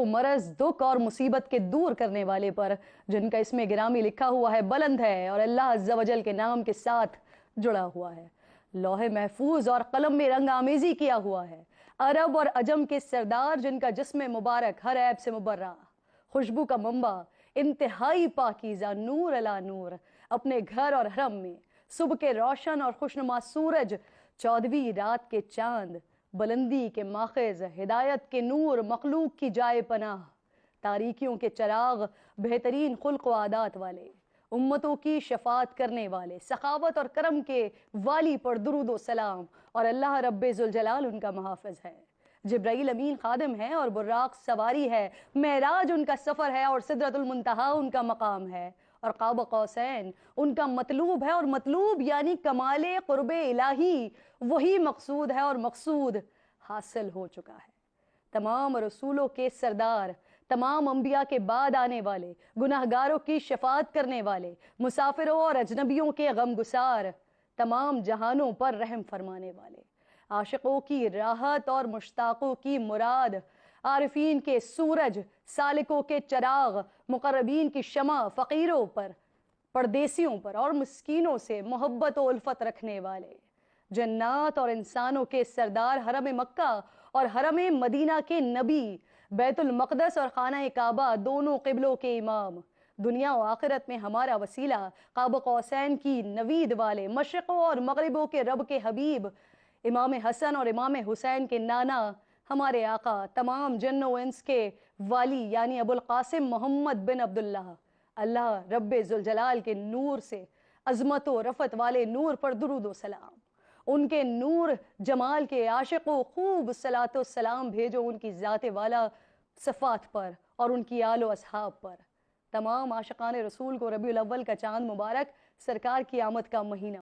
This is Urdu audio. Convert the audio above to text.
مرض دکھ اور مصیبت کے دور کرنے والے پر جن کا اسم گرامی لکھا ہوا ہے بلند ہے اور اللہ عز و جل کے نام کے ساتھ جڑا ہوا ہے، لوح محفوظ اور قلم میں رنگ آمیزی کیا ہوا ہے، عرب اور عجم کے سردار جن کا جسم مبارک ہر عیب سے مبرہ، خوشبو کا منبع، انتہائی پاکیزہ، نور علی نور، اپنے گھر اور حرم میں صبح کے روشن اور خوشنما سورج، 14ویں رات کے چاند، بلندی کے ماخذ، ہدایت کے نور، مخلوق کی جائے پناہ، تاریکیوں کے چراغ، بہترین خلق و عادات والے، امتوں کی شفاعت کرنے والے، سخاوت اور کرم کے والی پر درود و سلام، اور اللہ رب ذوالجلال ان کا محافظ ہے۔ جبرائیل امین خادم ہے اور براق سواری ہے، معراج ان کا سفر ہے اور سدرۃ المنتہا ان کا مقام ہے، اور قاب قوسین ان کا مطلوب ہے، اور مطلوب یعنی کمال قرب الہی وہی مقصود ہے، اور مقصود حاصل ہو چکا ہے۔ تمام رسولوں کے سردار، تمام انبیاء کے بعد آنے والے، گناہگاروں کی شفاعت کرنے والے، مسافروں اور اجنبیوں کے غم گسار، تمام جہانوں پر رحم فرمانے والے، عاشقوں کی راحت اور مشتاقوں کی مراد، عارفین کے سورج، سالکوں کے چراغ، مقربین کی شمع، فقیروں پر، پردیسیوں پر اور مسکینوں سے محبت و الفت رکھنے والے، جنات اور انسانوں کے سردار، حرم مکہ اور حرم مدینہ کے نبی، بیت المقدس اور خانہ کعبہ دونوں قبلوں کے امام، دنیا و آخرت میں ہمارا وسیلہ، قاب قوسین کی نوید والے، مشرقوں اور مغربوں کے رب کے حبیب، امام حسن اور امام حسین کے نانا، ہمارے آقا، تمام جن و انس کے والی یعنی ابو القاسم محمد بن عبداللہ، اللہ رب ذوالجلال کے نور سے، عظمت و رفعت والے نور پر درود و سلام، ان کے نور جمال کے عاشق و خوب صلاۃ و سلام بھیجو ان کی ذات والا صفات پر اور ان کی آل و اصحاب پر۔ تمام عاشقان رسول کو ربیع الاول کا چاند مبارک، سرکار کی آمد کا مہینہ